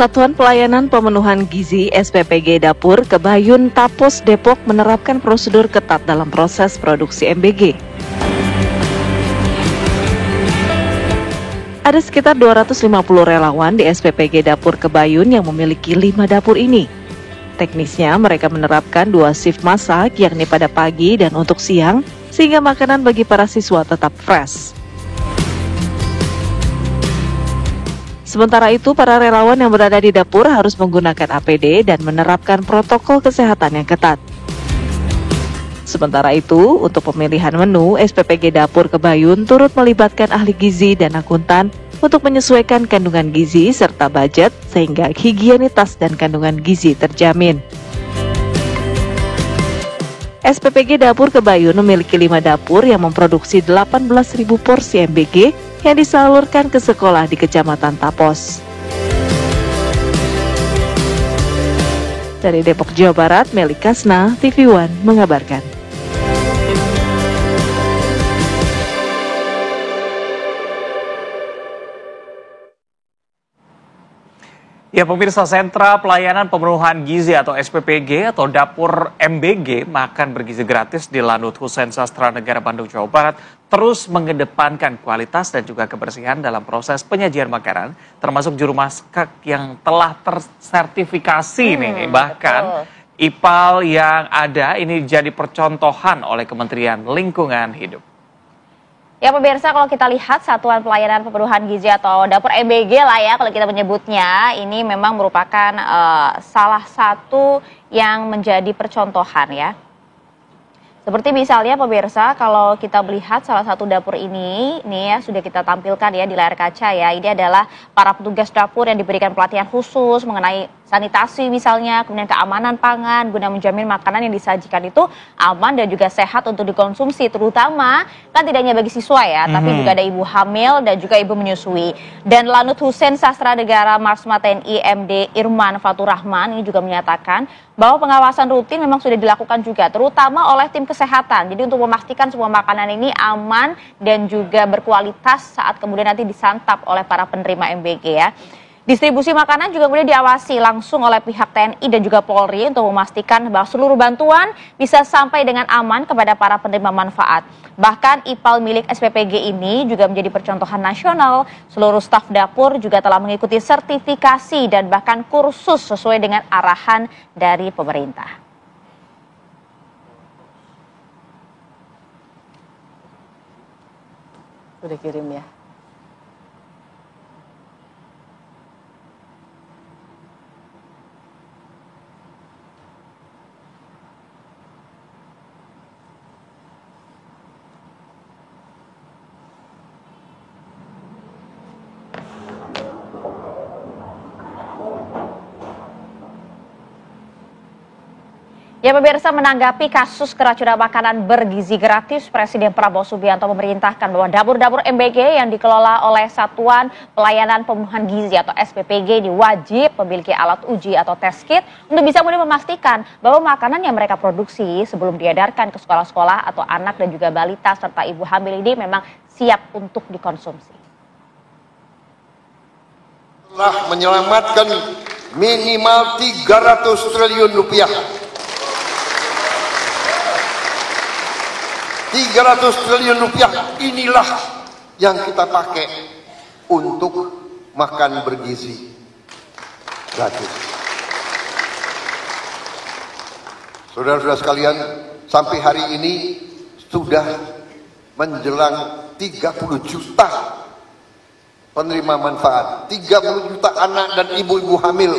Satuan Pelayanan Pemenuhan Gizi SPPG Dapur Kebayun Tapos Depok menerapkan prosedur ketat dalam proses produksi MBG. Ada sekitar 250 relawan di SPPG Dapur Kebayun yang memiliki 5 dapur ini. Teknisnya mereka menerapkan 2 shift masak, yakni pada pagi dan untuk siang, sehingga makanan bagi para siswa tetap fresh. Sementara itu, para relawan yang berada di dapur harus menggunakan APD dan menerapkan protokol kesehatan yang ketat. Sementara itu, untuk pemilihan menu, SPPG Dapur Kebayun turut melibatkan ahli gizi dan akuntan untuk menyesuaikan kandungan gizi serta budget sehingga higienitas dan kandungan gizi terjamin. SPPG Dapur Kebayun memiliki 5 dapur yang memproduksi 18.000 porsi MBG yang disalurkan ke sekolah di Kecamatan Tapos. Dari Depok, Jawa Barat, Meli Kasna, TV One mengabarkan. Ya, pemirsa, Sentra Pelayanan Pemenuhan Gizi atau SPPG atau Dapur MBG Makan Bergizi Gratis di Lanut Hussein Sastra Negara Bandung, Jawa Barat terus mengedepankan kualitas dan juga kebersihan dalam proses penyajian makanan, termasuk juru masak yang telah tersertifikasi nih. Bahkan IPAL yang ada ini jadi percontohan oleh Kementerian Lingkungan Hidup. Ya pemirsa, kalau kita lihat Satuan Pelayanan Pemenuhan Gizi atau Dapur MBG lah ya kalau kita menyebutnya, ini memang merupakan salah satu yang menjadi percontohan ya. Seperti misalnya pemirsa, kalau kita melihat salah satu dapur ini, nih ya sudah kita tampilkan ya di layar kaca ya. Ini adalah para petugas dapur yang diberikan pelatihan khusus mengenai sanitasi misalnya, kemudian keamanan pangan, guna menjamin makanan yang disajikan itu aman dan juga sehat untuk dikonsumsi, terutama kan tidak hanya bagi siswa ya, tapi juga ada ibu hamil dan juga ibu menyusui. Dan Lanut Hussein Sastra Negara Marsma TNI MD Irman Fatur Rahman ini juga menyatakan bahwa pengawasan rutin memang sudah dilakukan juga, terutama oleh tim kesehatan. Jadi untuk memastikan semua makanan ini aman dan juga berkualitas saat kemudian nanti disantap oleh para penerima MBG ya. Distribusi makanan juga kemudian diawasi langsung oleh pihak TNI dan juga Polri untuk memastikan bahwa seluruh bantuan bisa sampai dengan aman kepada para penerima manfaat. Bahkan IPAL milik SPPG ini juga menjadi percontohan nasional. Seluruh staf dapur juga telah mengikuti sertifikasi dan bahkan kursus sesuai dengan arahan dari pemerintah. Udah kirim ya. Ya pemirsa, menanggapi kasus keracunan makanan bergizi gratis, Presiden Prabowo Subianto memerintahkan bahwa dapur-dapur MBG yang dikelola oleh Satuan Pelayanan Pemenuhan Gizi atau SPPG ini wajib memiliki alat uji atau test kit untuk bisa kemudian memastikan bahwa makanan yang mereka produksi sebelum diedarkan ke sekolah-sekolah atau anak dan juga balita serta ibu hamil ini memang siap untuk dikonsumsi. Telah menyelamatkan minimal 300 triliun rupiah. 300 triliun rupiah inilah yang kita pakai untuk makan bergizi gratis. Saudara-saudara sekalian, sampai hari ini sudah menjelang 30 juta penerima manfaat. 30 juta anak dan ibu-ibu hamil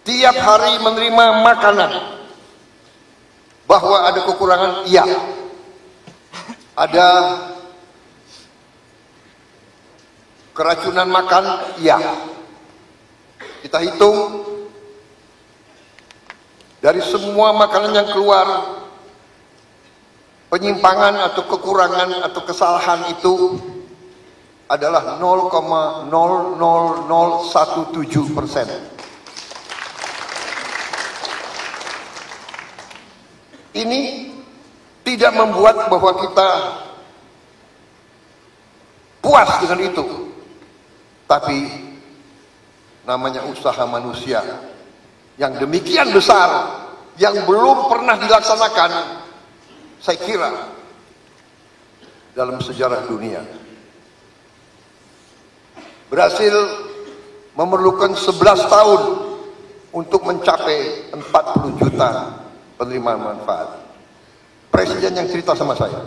tiap hari menerima makanan. Bahwa ada kekurangan, iya. Ada keracunan makan, ya. Kita hitung dari semua makanan yang keluar, penyimpangan atau kekurangan atau kesalahan itu adalah 0,00017%. Ini tidak membuat bahwa kita puas dengan itu, tapi namanya usaha manusia yang demikian besar, yang belum pernah dilaksanakan, saya kira, dalam sejarah dunia. Berhasil memerlukan 11 tahun untuk mencapai 40 juta penerimaan manfaat. Presiden yang cerita sama saya,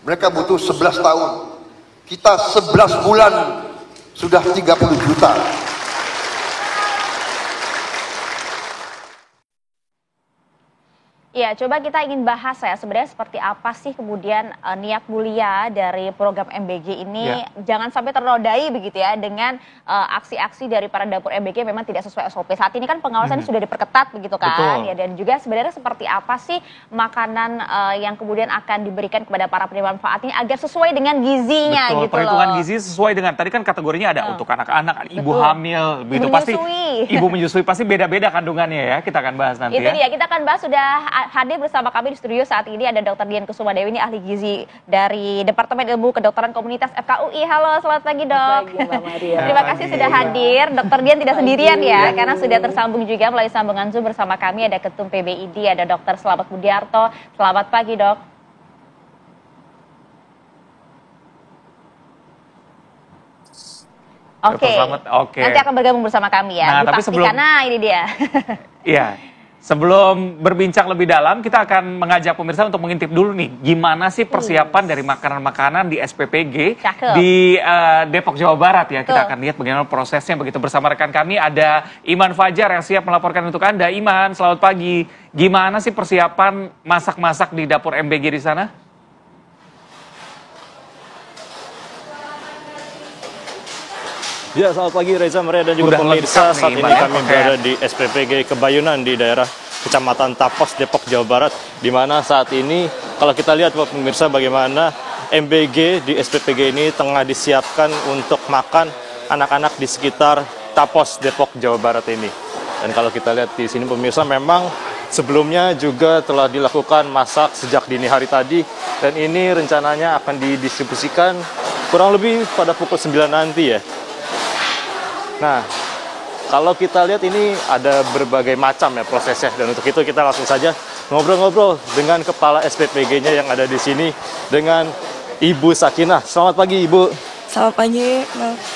mereka butuh 11 tahun. Kita 11 bulan sudah 30 juta. Ya, coba kita ingin bahas ya sebenarnya seperti apa sih kemudian niat mulia dari program MBG ini jangan sampai ternodai begitu ya dengan aksi-aksi dari para dapur MBG memang tidak sesuai SOP. Saat ini kan pengawasan sudah diperketat begitu kan. Betul. Ya, dan juga sebenarnya seperti apa sih makanan yang kemudian akan diberikan kepada para penerima manfaat ini agar sesuai dengan gizinya. Betul, gitu perhitungan loh. gizi sesuai dengan tadi kan kategorinya ada untuk anak-anak, ibu hamil, begitu pasti ibu menyusui pasti beda-beda kandungannya ya. Kita akan bahas nanti. Itu dia, kita akan bahas. Sudah hadir bersama kami di studio saat ini ada Dr. Dian Kusuma Dewi, ini ahli gizi dari Departemen Ilmu Kedokteran Komunitas FKUI. Halo, selamat pagi Dok. Terima kasih sudah hadir. Dr. Dian tidak sendirian ya, karena sudah tersambung juga melalui sambungan Zoom bersama kami ada Ketum PBID, ada Dr. Slamet Budiarto. Selamat pagi Dok. Oke. Nanti akan bergabung bersama kami ya. Tapi sebelum ini dia. Iya. Sebelum berbincang lebih dalam, kita akan mengajak pemirsa untuk mengintip dulu nih, gimana sih persiapan dari makanan-makanan di SPPG di Depok, Jawa Barat ya. Kita akan lihat bagaimana prosesnya begitu. Bersama rekan kami ada Iman Fajar yang siap melaporkan untuk Anda. Iman, selamat pagi. Gimana sih persiapan masak-masak di dapur MBG di sana? Ya, selamat pagi Reza, Maria, dan juga pemirsa. Saat ini kami berada di SPPG Kebayunan di daerah Kecamatan Tapos, Depok, Jawa Barat. Di mana saat ini, kalau kita lihat pemirsa bagaimana MBG di SPPG ini tengah disiapkan untuk makan anak-anak di sekitar Tapos, Depok, Jawa Barat ini. Dan kalau kita lihat di sini pemirsa, memang sebelumnya juga telah dilakukan masak sejak dini hari tadi. Dan ini rencananya akan didistribusikan kurang lebih pada pukul 9 nanti ya. Nah, kalau kita lihat ini ada berbagai macam ya prosesnya, dan untuk itu kita langsung saja ngobrol-ngobrol dengan kepala SPPG-nya yang ada di sini dengan Ibu Sakinah. Selamat pagi Ibu. Selamat pagi.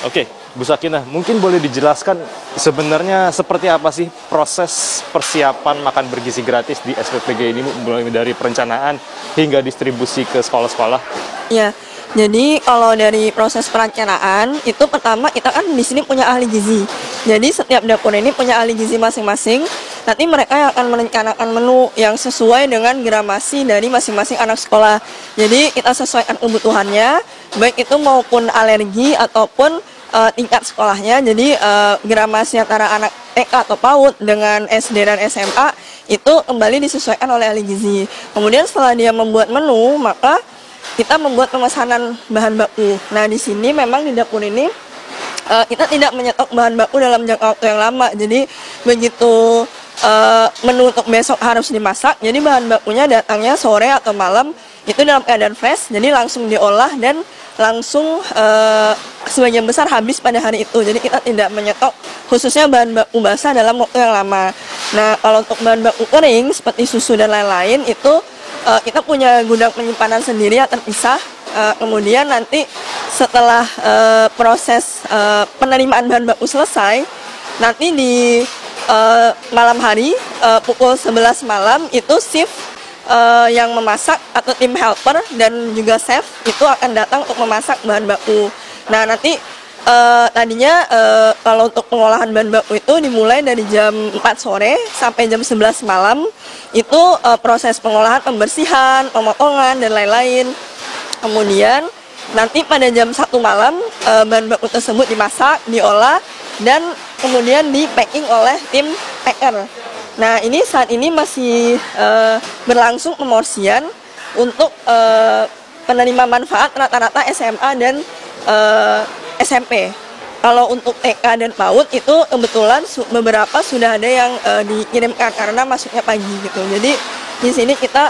Oke, Bu Sakinah, mungkin boleh dijelaskan sebenarnya seperti apa sih proses persiapan makan bergizi gratis di SPPG ini, mulai dari perencanaan hingga distribusi ke sekolah-sekolah? Ya. Jadi kalau dari proses perencanaan itu pertama kita kan di sini punya ahli gizi. Jadi setiap dapur ini punya ahli gizi masing-masing. Nanti mereka yang akan merencanakan menu yang sesuai dengan gramasi dari masing-masing anak sekolah. Jadi kita sesuaikan kebutuhannya, baik itu maupun alergi ataupun tingkat sekolahnya. Jadi gramasi antara anak TK atau PAUD dengan SD dan SMA itu kembali disesuaikan oleh ahli gizi. Kemudian setelah dia membuat menu, maka kita membuat pemesanan bahan baku. Nah, di sini memang di dapur ini kita tidak menyetok bahan baku dalam jangka waktu yang lama. Jadi begitu menu untuk besok harus dimasak, jadi bahan bakunya datangnya sore atau malam itu dalam keadaan fresh, jadi langsung diolah dan langsung sebagian besar habis pada hari itu. Jadi kita tidak menyetok khususnya bahan baku basah dalam waktu yang lama. Nah, kalau untuk bahan baku kering seperti susu dan lain-lain itu kita punya gudang penyimpanan sendiri yang terpisah. Kemudian nanti setelah proses penerimaan bahan baku selesai, nanti di malam hari pukul 11 malam itu shift yang memasak atau tim helper dan juga chef itu akan datang untuk memasak bahan baku. Nah, nanti tadinya kalau untuk pengolahan bahan baku itu dimulai dari jam 4 sore sampai jam 11 malam. Itu proses pengolahan, pembersihan, pemotongan, dan lain-lain. Kemudian nanti pada jam 1 malam bahan baku tersebut dimasak, diolah, dan kemudian di-packing oleh tim packer. Nah, ini saat ini masih berlangsung pemorsian untuk penerima manfaat rata-rata SMA dan SMP. Kalau untuk TK dan PAUD itu kebetulan beberapa sudah ada yang dikirimkan karena masuknya pagi gitu. Jadi di sini kita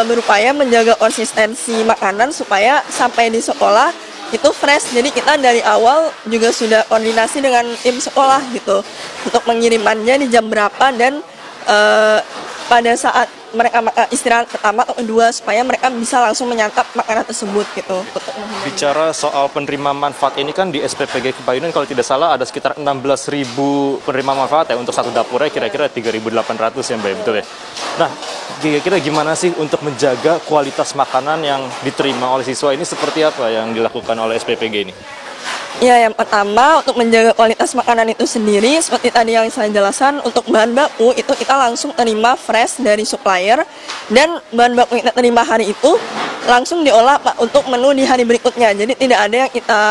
berupaya menjaga konsistensi makanan supaya sampai di sekolah itu fresh. Jadi kita dari awal juga sudah koordinasi dengan tim sekolah gitu untuk mengirimannya di jam berapa dan pada saat mereka istirahat pertama atau kedua supaya mereka bisa langsung menyantap makanan tersebut gitu. Bicara soal penerima manfaat ini kan di SPPG Kebayunan kalau tidak salah ada sekitar 16.000 penerima manfaat ya untuk satu dapurnya kira-kira 3.800 ya Mbak, betul ya? Nah, kira-kira gimana sih untuk menjaga kualitas makanan yang diterima oleh siswa ini seperti apa yang dilakukan oleh SPPG ini? Ya, yang pertama untuk menjaga kualitas makanan itu sendiri, seperti tadi yang saya jelaskan, untuk bahan baku itu kita langsung terima fresh dari supplier dan bahan baku yang kita terima hari itu langsung diolah Pak untuk menu di hari berikutnya. Jadi tidak ada yang kita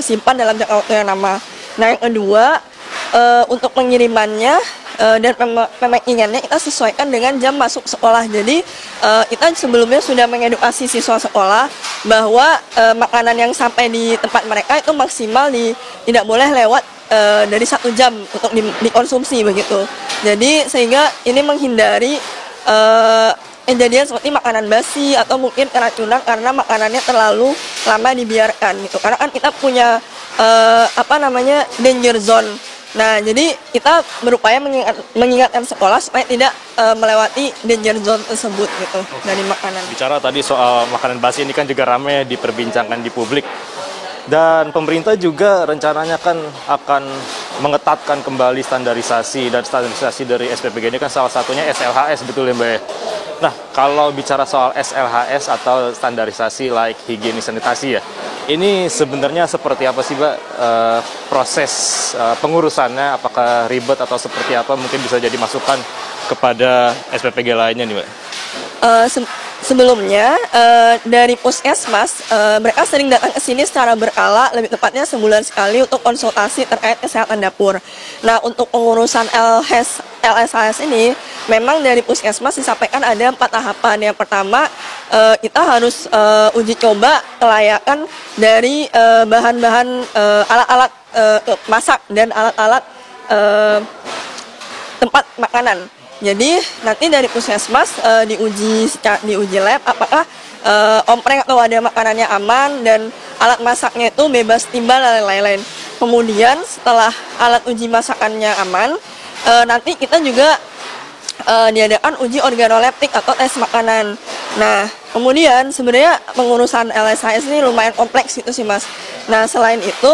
simpan dalam jangka waktu yang lama. Nah, yang kedua untuk pengirimannya dan pemackingannya kita sesuaikan dengan jam masuk sekolah. Jadi kita sebelumnya sudah mengedukasi siswa sekolah bahwa makanan yang sampai di tempat mereka itu maksimal tidak boleh lewat dari 1 jam untuk dikonsumsi begitu. Jadi sehingga ini menghindari kejadian seperti makanan basi atau mungkin keracunan karena makanannya terlalu lama dibiarkan gitu. Karena kan kita punya danger zone. Nah, jadi kita berupaya mengingatkan sekolah supaya tidak melewati danger zone tersebut gitu dari makanan. Bicara tadi soal makanan basi ini kan juga ramai diperbincangkan di publik. Dan pemerintah juga rencananya kan akan mengetatkan kembali standarisasi dari SPPG ini kan salah satunya SLHS, betul ya Mbak? Nah, kalau bicara soal SLHS atau standarisasi like higienis sanitasi ya, ini sebenarnya seperti apa sih Mbak proses pengurusannya, apakah ribet atau seperti apa, mungkin bisa jadi masukan kepada SPPG lainnya nih Mbak? Sebelumnya dari Puskesmas mereka sering datang ke sini secara berkala, lebih tepatnya sebulan sekali untuk konsultasi terkait kesehatan dapur. Nah, untuk pengurusan LSHS ini memang dari Puskesmas disampaikan ada 4 tahapan. Yang pertama kita harus uji coba kelayakan dari bahan-bahan alat-alat masak dan alat-alat tempat makanan. Jadi nanti dari Puskesmas diuji lab apakah ompreng atau wadah makanannya aman dan alat masaknya itu bebas timbal dan lain-lain. Kemudian setelah alat uji masakannya aman, nanti kita juga diadakan uji organoleptik atau tes makanan. Nah, kemudian sebenarnya pengurusan LSHS ini lumayan kompleks gitu sih Mas. Nah, selain itu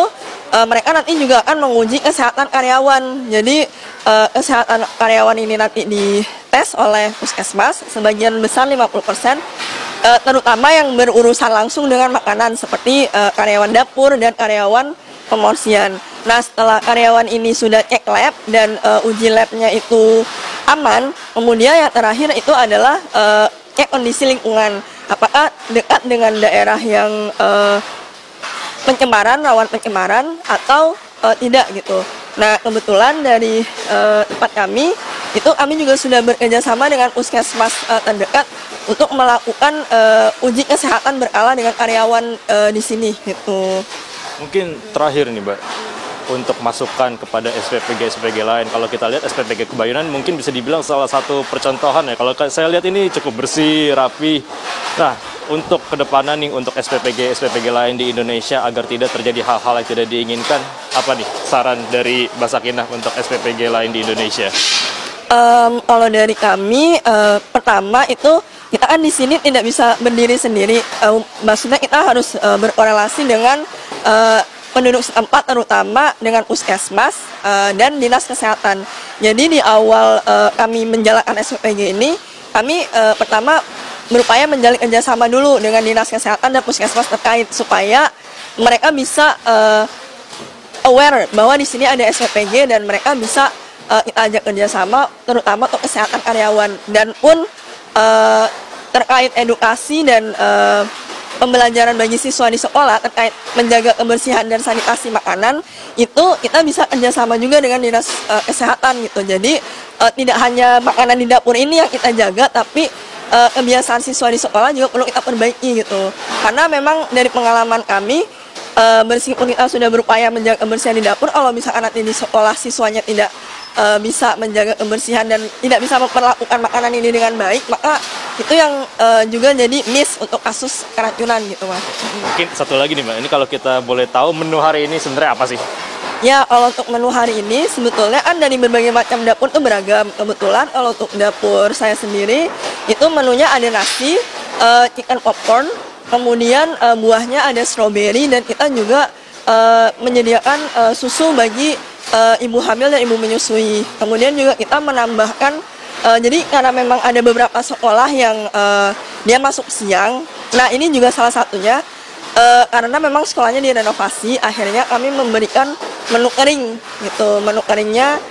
mereka nanti juga akan menguji kesehatan karyawan. Jadi kesehatan karyawan ini nanti dites oleh Puskesmas sebagian besar 50%, terutama yang berurusan langsung dengan makanan seperti karyawan dapur dan karyawan pemorsian. Nah, setelah karyawan ini sudah cek lab dan uji labnya itu aman, kemudian yang terakhir itu adalah cek kondisi lingkungan. Apakah dekat dengan daerah yang rawan pencemaran atau tidak gitu. Nah, kebetulan dari tempat kami juga sudah bekerja sama dengan Puskesmas terdekat untuk melakukan uji kesehatan berkala dengan karyawan di sini gitu. Mungkin terakhir nih Mbak, untuk masukan kepada SPPG lain. Kalau kita lihat SPPG Kebayunan mungkin bisa dibilang salah satu percontohan ya. Kalau saya lihat ini cukup bersih, rapi. Nah, untuk kedepannya nih untuk SPPG lain di Indonesia agar tidak terjadi hal-hal yang tidak diinginkan, apa nih saran dari Mbak Sakinah untuk SPPG lain di Indonesia? Kalau dari kami, pertama itu kita kan di sini tidak bisa berdiri sendiri. Maksudnya kita harus berkorelasi dengan penduduk setempat, terutama dengan Puskesmas dan Dinas Kesehatan. Jadi di awal kami menjalankan SPPG ini, kami pertama berupaya menjalin kerjasama dulu dengan Dinas Kesehatan dan Puskesmas terkait supaya mereka bisa aware bahwa di sini ada SPPG dan mereka bisa kita ajak kerjasama terutama untuk kesehatan karyawan, dan pun terkait edukasi dan pembelajaran bagi siswa di sekolah terkait menjaga kebersihan dan sanitasi makanan, itu kita bisa kerjasama juga dengan Dinas Kesehatan gitu. Jadi tidak hanya makanan di dapur ini yang kita jaga, tapi kebiasaan siswa di sekolah juga perlu kita perbaiki gitu. Karena memang dari pengalaman kami, meskipun kita sudah berupaya menjaga kebersihan di dapur, kalau misalkan nanti di sekolah siswanya tidak bisa menjaga kebersihan dan tidak bisa memperlakukan makanan ini dengan baik, maka itu yang juga jadi miss untuk kasus keracunan gitu Mas. Mungkin satu lagi nih Mbak, ini kalau kita boleh tahu menu hari ini sebenarnya apa sih? Ya, kalau untuk menu hari ini sebetulnya kan dari berbagai macam dapur tuh beragam. Kebetulan kalau untuk dapur saya sendiri itu menunya ada nasi, chicken popcorn, kemudian buahnya ada strawberry, dan kita juga menyediakan susu bagi ibu hamil dan ibu menyusui. Kemudian juga kita menambahkan, jadi karena memang ada beberapa sekolah yang dia masuk siang, nah ini juga salah satunya, karena memang sekolahnya direnovasi, akhirnya kami memberikan menu kering gitu. Menu keringnya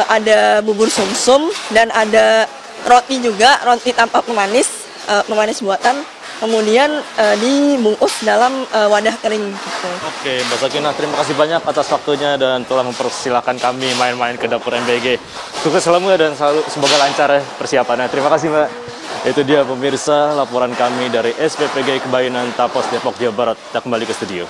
ada bubur sumsum dan ada roti juga, roti tanpa pemanis, pemanis buatan, kemudian dibungkus dalam wadah kering gitu. Oke, Mbak Sakina, terima kasih banyak atas waktunya dan telah mempersilahkan kami main-main ke dapur MBG. Sukses selalu dan selalu semoga lancar ya persiapannya. Terima kasih Mbak. Itu dia pemirsa laporan kami dari SPPG Kebayonan Tapos Depok Jawa Barat. Kita kembali ke studio.